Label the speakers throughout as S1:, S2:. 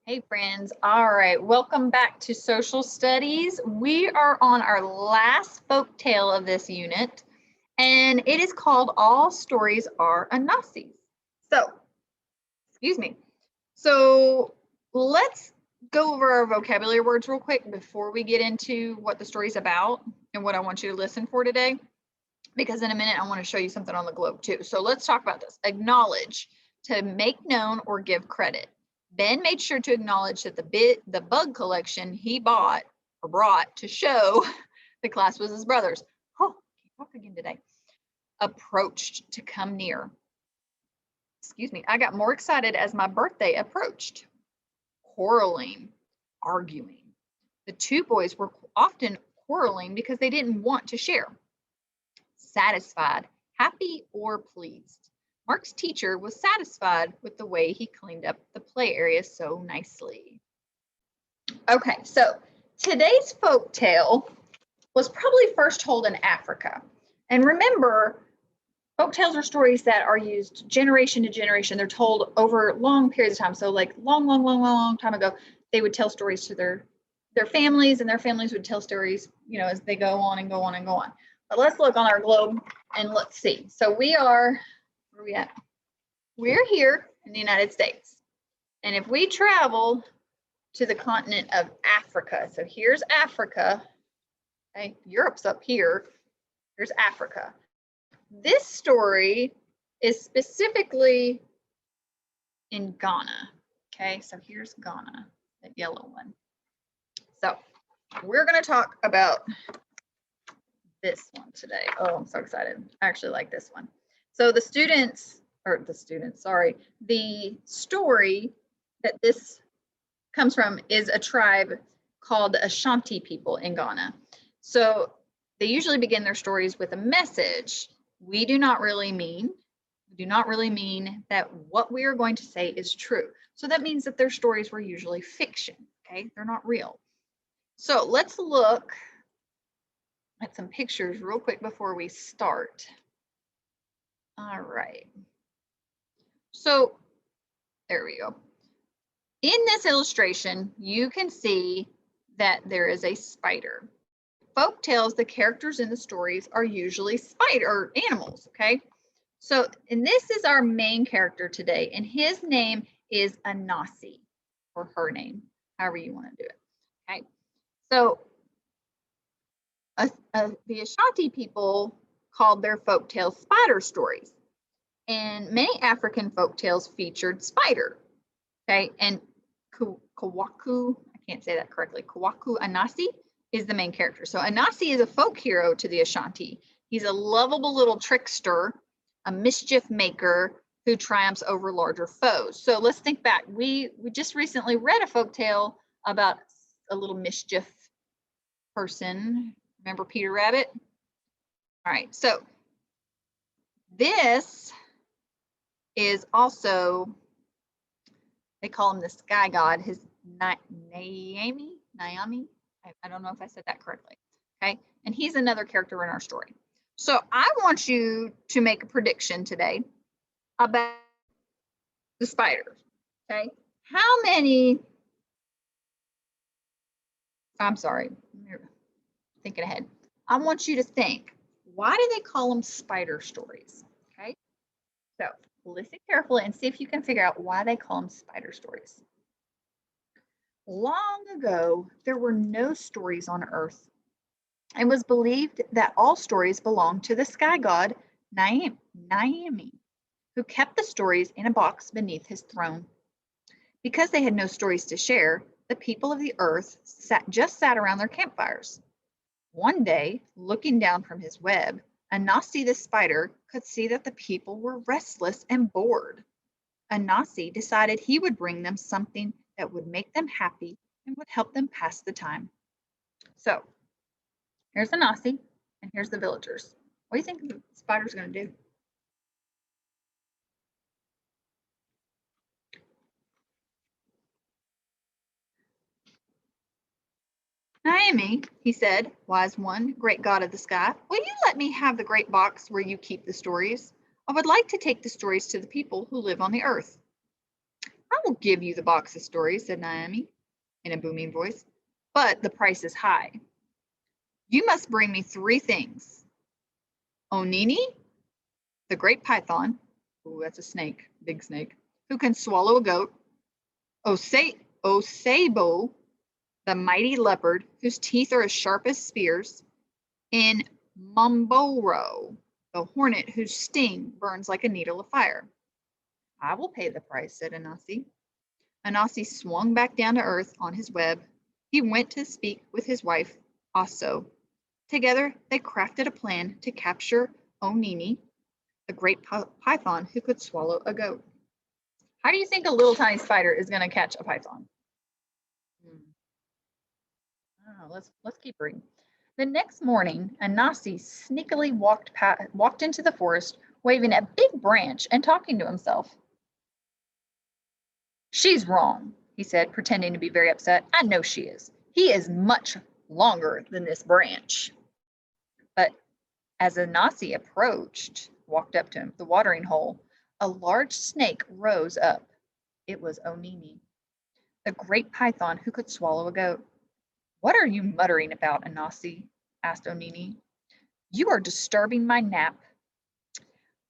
S1: Hey friends, all right, welcome back to Social Studies. We are on our last folk tale of this unit, and it is called All Stories Are Anansi's. Excuse me. So let's go over our vocabulary words real quick before we get into what the story's about and what I want you to listen for today, because in a minute I want to show you something on the globe too. So let's talk about this. Acknowledge, to make known or give credit. Ben made sure to acknowledge that the bug collection he bought or brought to show the class was his brother's. Oh, can't talk again today. Approached, to come near. Excuse me, I got more excited as my birthday approached. Quarreling, arguing. The two boys were often quarreling because they didn't want to share. Satisfied, happy or pleased. Mark's teacher was satisfied with the way he cleaned up the play area so nicely. Okay, so today's folk tale was probably first told in Africa. And remember, folk tales are stories that are used generation to generation. They're told over long periods of time. So like long time ago, they would tell stories to their families, and their families would tell stories, as they go on and go on and go on. But let's look on our globe and let's see. So where are we at? We're here in the United States. And if we travel to the continent of Africa, so here's Africa, okay, Europe's up here, here's Africa. This story is specifically in Ghana, okay? So here's Ghana, that yellow one. So we're gonna talk about this one today. Oh, I'm so excited. I actually like this one. So the story that this comes from is a tribe called the Ashanti people in Ghana. So they usually begin their stories with a message. We do not really mean that what we are going to say is true. So that means that their stories were usually fiction, okay? They're not real. So let's look at some pictures real quick before we start. All right. So there we go. In this illustration, you can see that there is a spider. Folk tales, the characters in the stories are usually spider or animals, okay? So, and this is our main character today, and his name is Anansi, or her name, however you want to do it, okay? So, the Ashanti people called their folk tales spider stories, and many African folk tales featured spider, okay? And Kawaku, I can't say that correctly, Kawaku Anansi is the main character. So Anansi is a folk hero to the Ashanti. He's a lovable little trickster, a mischief maker who triumphs over larger foes. So let's think back. We just recently read a folk tale about a little mischief person. Remember Peter Rabbit? All right, so this is also, they call him the sky god, his Naomi. I don't know if I said that correctly, okay? And he's another character in our story. So I want you to make a prediction today about the spiders, okay? How many, I'm sorry, thinking ahead. I want you to think, why do they call them spider stories, okay? So listen carefully and see if you can figure out why they call them spider stories. Long ago, there were no stories on Earth. It was believed that all stories belonged to the sky god Naomi, who kept the stories in a box beneath his throne. Because they had no stories to share, the people of the earth just sat around their campfires. One day, looking down from his web, Anansi the spider could see that the people were restless and bored. Anansi decided he would bring them something that would make them happy and would help them pass the time. So here's Anansi and here's the villagers. What do you think the spider's going to do? Naomi, he said, wise one, great god of the sky, will you let me have the great box where you keep the stories? I would like to take the stories to the people who live on the earth. How will give you the box of stories, said Naomi in a booming voice, but the price is high. You must bring me 3 things. Onini, the great python, ooh, that's a snake, big snake, who can swallow a goat. Osebo, the mighty leopard, whose teeth are as sharp as spears. And Momboro, the hornet, whose sting burns like a needle of fire. I will pay the price, said Anansi. Anansi swung back down to earth on his web. He went to speak with his wife, Aso. Together, they crafted a plan to capture Onini, the great python who could swallow a goat. How do you think a little tiny spider is going to catch a python? Let's keep reading. The next morning, Anansi sneakily walked into the forest, waving a big branch and talking to himself. She's wrong, he said, pretending to be very upset. I know she is. He is much longer than this branch. But as Anansi walked up to him, the watering hole, a large snake rose up. It was Onini, the great python who could swallow a goat. What are you muttering about, Anansi? Asked Onini. You are disturbing my nap.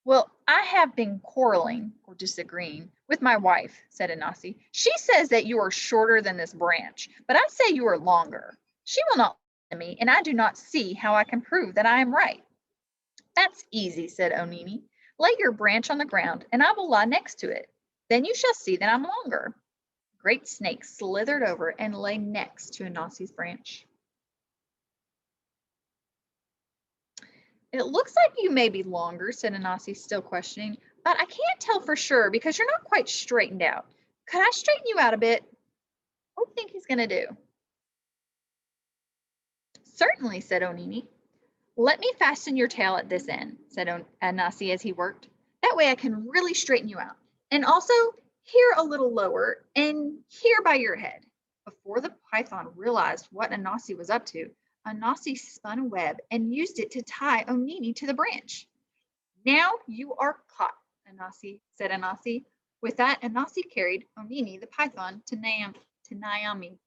S1: Well, I have been quarreling or disagreeing with my wife, said Anansi. She says that you are shorter than this branch, but I say you are longer. She will not listen to me, and I do not see how I can prove that I am right. That's easy, said Onini. Lay your branch on the ground, and I will lie next to it. Then you shall see that I'm longer. Great Snake slithered over and lay next to Anansi's branch. It looks like you may be longer, said Anansi, still questioning, but I can't tell for sure because you're not quite straightened out. Could I straighten you out a bit? What do you think he's going to do? Certainly, said Onini. Let me fasten your tail at this end, said Anansi as he worked. That way I can really straighten you out. And also here a little lower and here by your head. Before the python realized what Anansi was up to, Anansi spun a web and used it to tie Onini to the branch. Now you are caught, said Anansi. With that, Anansi carried Onini the python to Naomi.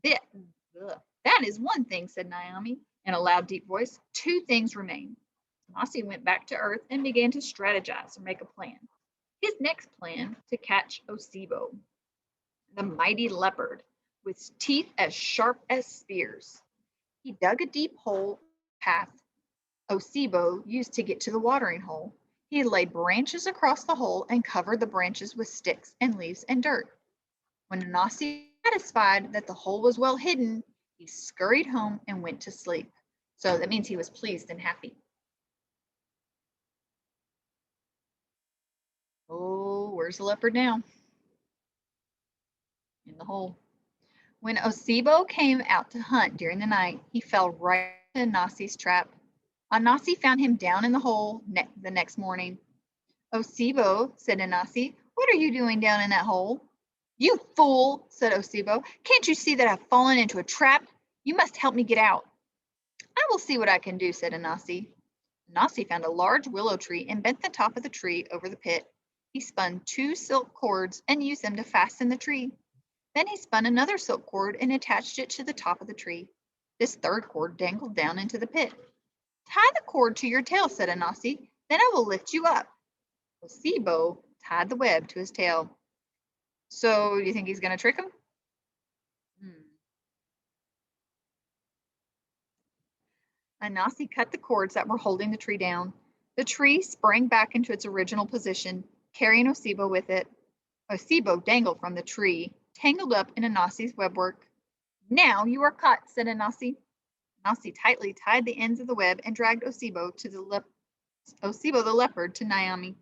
S1: That is one thing, said Naomi in a loud, deep voice. 2 things remain. Anansi went back to earth and began to strategize or make a plan. His next plan to catch Osebo, the mighty leopard, with teeth as sharp as spears. He dug a deep hole path Osebo used to get to the watering hole. He laid branches across the hole and covered the branches with sticks and leaves and dirt. When Anansi was satisfied that the hole was well hidden, he scurried home and went to sleep. So that means he was pleased and happy. Oh, where's the leopard now? In the hole. When Osebo came out to hunt during the night, he fell right into Anansi's trap. Anansi found him down in the hole the next morning. Osebo, said Anansi, what are you doing down in that hole? You fool, said Osebo. Can't you see that I've fallen into a trap? You must help me get out. I will see what I can do, said Anansi. Anansi found a large willow tree and bent the top of the tree over the pit. He spun 2 silk cords and used them to fasten the tree. Then he spun another silk cord and attached it to the top of the tree. This 3rd cord dangled down into the pit. Tie the cord to your tail, said Anansi. Then I will lift you up. Osebo tied the web to his tail. So you think he's going to trick him? Anansi cut the cords that were holding the tree down. The tree sprang back into its original position, carrying Osebo with it. Osebo dangled from the tree, tangled up in Anansi's webwork. Now you are caught, said Anansi. Anansi tightly tied the ends of the web and dragged Osebo the leopard to Naomi.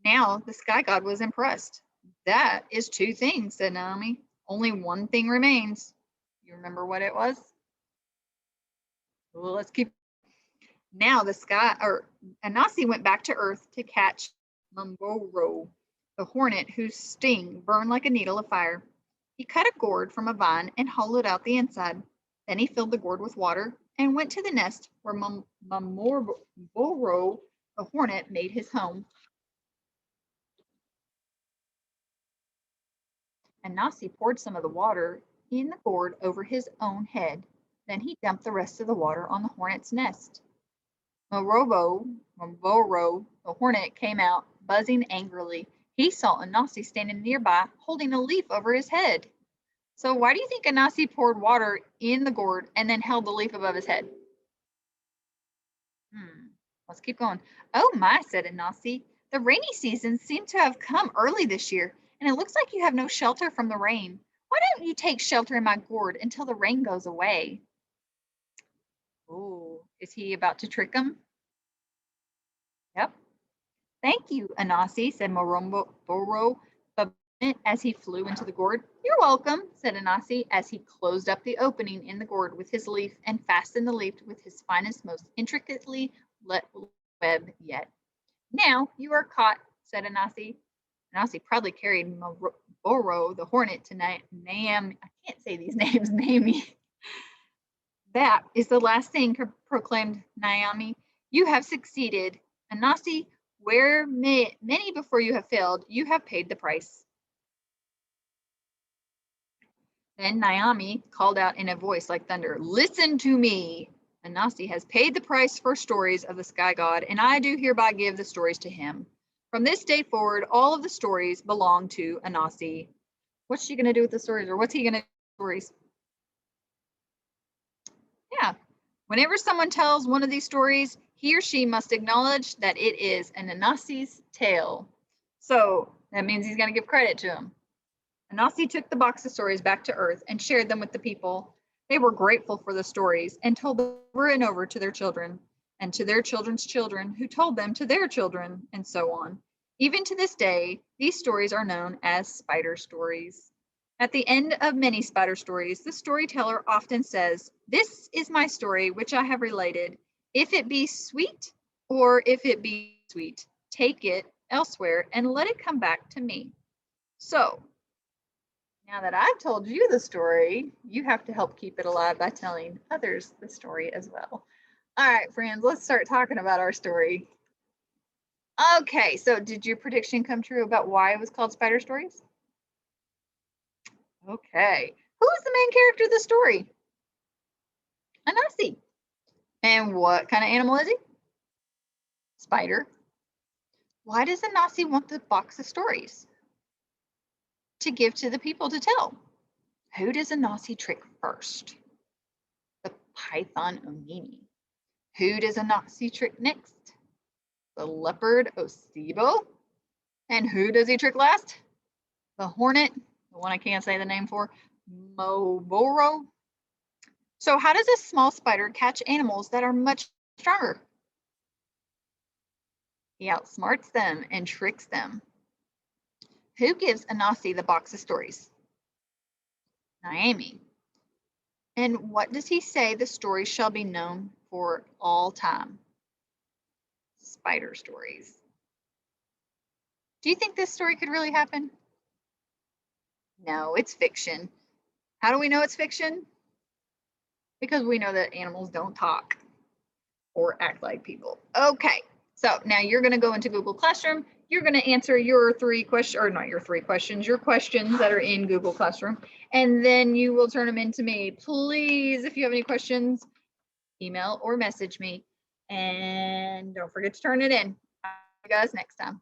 S1: Now the sky god was impressed. That is 2 things, said Naomi. Only 1 thing remains. You remember what it was? Well, let's keep. Now Anansi went back to earth to catch Momboro, the hornet whose sting burned like a needle of fire. He cut a gourd from a vine and hollowed out the inside. Then he filled the gourd with water and went to the nest where Momboro, the hornet, made his home. Anansi poured some of the water in the gourd over his own head. Then he dumped the rest of the water on the hornet's nest. Maboro, the hornet, came out, buzzing angrily. He saw Anansi standing nearby, holding a leaf over his head. So why do you think Anansi poured water in the gourd and then held the leaf above his head? Let's keep going. Oh my, said Anansi. The rainy season seemed to have come early this year, and it looks like you have no shelter from the rain. Why don't you take shelter in my gourd until the rain goes away? Oh, is he about to trick him? Yep. Thank you, Anansi, said Boro as he flew into the gourd. You're welcome, said Anansi as he closed up the opening in the gourd with his leaf and fastened the leaf with his finest, most intricately web yet. Now you are caught, said Anansi. Anansi proudly carried Boro the hornet to Naomi. I can't say these names, Naomi. That is the last thing, proclaimed Naomi. You have succeeded. Anansi, where many before you have failed, you have paid the price. Then Naomi called out in a voice like thunder, listen to me. Anansi has paid the price for stories of the sky god, and I do hereby give the stories to him. From this day forward, all of the stories belong to Anansi. What's she going to do with the stories, or what's he going to do with the stories? Yeah. Whenever someone tells one of these stories, he or she must acknowledge that it is an Anansi's tale. So that means he's going to give credit to him. Anansi took the box of stories back to Earth and shared them with the people. They were grateful for the stories and told them over and over to their children and to their children's children, who told them to their children, and so on. Even to this day, these stories are known as spider stories. At the end of many spider stories, the storyteller often says, this is my story which I have related. If it be sweet or if it be sweet, take it elsewhere and let it come back to me. So, now that I've told you the story, you have to help keep it alive by telling others the story as well. All right, friends, let's start talking about our story. Okay, so did your prediction come true about why it was called Spider Stories? Okay, who is the main character of the story? Anansi. And what kind of animal is he? Spider. Why does Anansi want the box of stories? To give to the people to tell. Who does Anansi trick first? The python Onini. Who does Anansi trick next? The leopard Osibo. And who does he trick last? The hornet, the one I can't say the name for, Moboro. So how does a small spider catch animals that are much stronger? He outsmarts them and tricks them. Who gives Anansi the box of stories? Naomi. And what does he say the story shall be known for all time? Spider stories. Do you think this story could really happen? No, it's fiction. How do we know it's fiction? Because we know that animals don't talk or act like people. Okay, so now you're going to go into Google Classroom. You're going to answer your three questions, or not your three questions, your questions that are in Google Classroom, and then you will turn them in to me. Please, if you have any questions, email or message me, and don't forget to turn it in. See you guys next time.